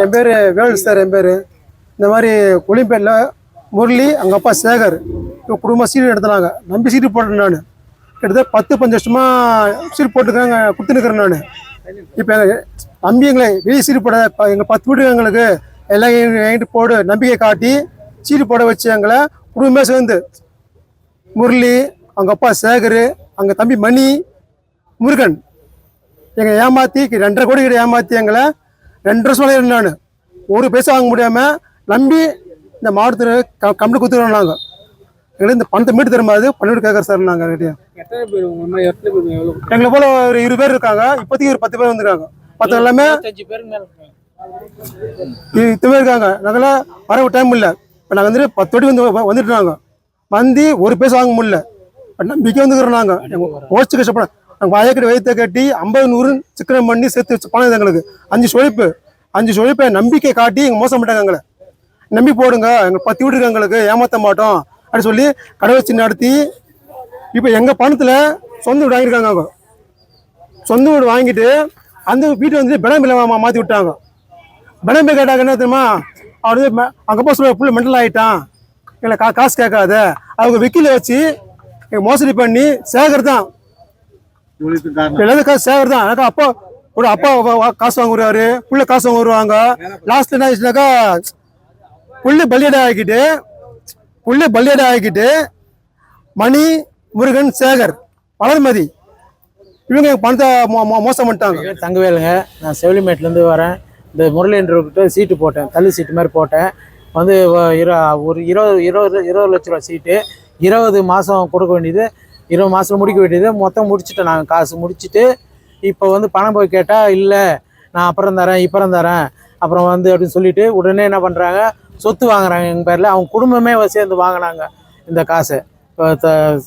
என் பேர் வேலு சார். என் பேர் இந்த மாதிரி கொலிம்பேட்டில் முரளி அவங்க அப்பா சேகர் குடும்பம் சீட்டு எடுத்துனாங்க. நம்பி சீட்டு போட்டேன். நான் கிட்டத்தட்ட 10-15 வருஷமாக சீட்டு போட்டுருக்காங்க கொடுத்துருக்கிறேன். நான் இப்போ நம்பி எங்களை வெளியே சீட்டு போட எங்கள் 10 வீடு எங்களுக்கு எல்லாம் என்கிட்ட போடு நம்பிக்கை காட்டி சீட்டு போட வச்சு எங்களை குடும்பமே சேர்ந்து முரளி அவங்க அப்பா சேகர் அவங்க தம்பி மணி முருகன் எங்களை ஏமாற்றி 2.5 கோடி கிட்ட ஏமாற்றி எங்களை 2 வருஷம் நான் ஒரு பைசா வாங்க முடியாமல் நம்பி இந்த மாவட்டத்தில் கம்பெனி கொடுத்துருவோம். நாங்கள் எங்களுக்கு இந்த பணத்தை மீட்டு தரும்போது பண்ணிவிட்டு கேட்குற சார். நாங்கள் எங்களை போல ஒரு 20 பேர் இருக்காங்க. இப்போதைக்கு ஒரு 10 பேர் வந்துருக்காங்க. 10 எல்லாமே 10 பேர் இருக்காங்க. நாங்களாம் வர டைம் இல்லை. இப்போ நாங்கள் வந்துட்டு 10 வாட்டி வந்துட்டு நாங்கள் வந்து ஒரு பைசா வாங்க முடியல. நம்பிக்கை வந்துக்கிறோம். நாங்கள் ஓச்சு கஷ்டப்பட நாங்கள் வயக்கடி வயிற்ற கட்டி 50-100 சிக்கனம் பண்ணி சேர்த்து வச்சு பணம் எங்களுக்கு 5 சொழிப்பு நம்பிக்கை காட்டி எங்கள் மோசம் பண்ணிட்டாங்க. எங்களை நம்பி போடுங்க, எங்கள் 10 வீடு எங்களுக்கு ஏமாற்ற மாட்டோம் அப்படின்னு சொல்லி கடை வச்சு நடத்தி இப்போ எங்கள் பணத்தில் சொந்த வீடு வாங்கியிருக்காங்க. அவங்க சொந்த வீடு வாங்கிட்டு அந்த வீட்டை வந்துட்டு பெடம்பில் மாற்றி விட்டாங்க. பெடம்பி கேட்டாங்க என்ன தெரியுமா, அவர் வந்து அங்கப்பா சொல்ல ஃபுல்லாக மெண்டல் ஆகிட்டான், எங்களை காசு கேட்காத அவங்க வக்கீல வச்சு எங்கள் மோசடி பண்ணி சேகர் தான் எல்லாரும் காசு சேகர் தான். எனக்கு அப்பா ஒரு அப்பா காசு வாங்க வருவாரு, புள்ள காசு வாங்க வருவாங்க. லாஸ்ட்ல என்ன ஆச்சுனாக்கா புள்ளி பல்லியடை ஆகிக்கிட்டு மணி முருகன் சேகர் வளர்மதி இவங்க பணத்தை மோசம் பண்ணிட்டாங்க. தங்கவேலுங்க, நான் செவிலிமேட்லேருந்து வரேன். இந்த முரளின்றவர்கிட்ட சீட்டு போட்டேன், தள்ளி சீட்டு மாதிரி போட்டேன். வந்து ஒரு 20 லட்ச ரூபா சீட்டு 20 மாதம் கொடுக்க வேண்டியது, 20 மாதம் முடிக்க வேண்டியது மொத்தம் முடிச்சுட்டேன். நாங்கள் காசு முடிச்சுட்டு இப்போ வந்து பணம் போய் கேட்டால் இல்லை நான் அப்புறம் தரேன் அப்புறம் வந்து அப்படின்னு சொல்லிட்டு உடனே என்ன பண்ணுறாங்க, சொத்து வாங்குறாங்க எங்கள் பேரில். அவங்க குடும்பமே சேர்ந்து வாங்கினாங்க இந்த காசை.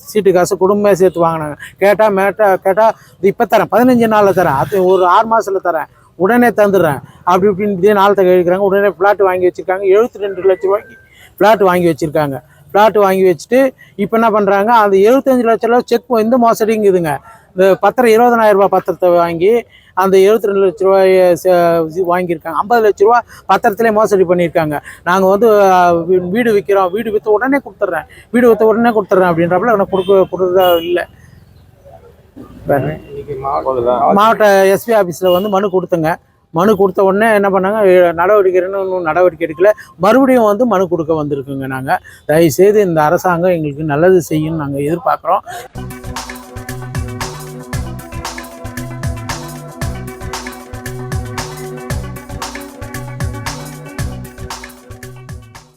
சீட்டு காசு குடும்பமே சேர்த்து வாங்கினாங்க. கேட்டால் இப்போ தரேன், 15 நாளில் தரேன், அது ஒரு 6 மாதத்தில் தரேன், உடனே தந்துடுறேன் அப்படி இப்படின்னு இதே நாளத்தை கழிக்கிறாங்க. உடனே ஃப்ளாட் வாங்கி வச்சுருக்காங்க. 72 லட்ச ரூபாய்க்கு ஃப்ளாட் வாங்கி வச்சுருக்காங்க. ஃப்ளாட் வாங்கி வச்சுட்டு இப்போ என்ன பண்ணுறாங்க, அந்த 75 லட்ச ரூபா செக் இந்த மோசடிங்குதுங்க. இந்த பத்திரம் 20,000 ரூபா பத்திரத்தை வாங்கி அந்த 72 லட்ச ரூபாயை வாங்கியிருக்காங்க. 50 லட்ச ரூபா பத்திரத்திலே மோசடி பண்ணியிருக்காங்க. நாங்கள் வந்து வீடு விற்கிறோம், வீடு விற்ற உடனே கொடுத்துட்றேன் அப்படின்றப்பல எனக்கு கொடுக்குறதா இல்லை. மாவட்ட எஸ்பி ஆஃபீஸில் வந்து மனு கொடுத்தங்க. மனு கொடுத்த உடனே என்ன பண்ணாங்க, நடவடிக்கை எடுக்கல. மறுபடியும் வந்து மனு கொடுக்க வந்திருக்குங்க. நாங்கள் தயவுசெய்து இந்த அரசாங்கம் எங்களுக்கு நல்லது செய்யும்னு நாங்கள் எதிர்பார்க்குறோம்.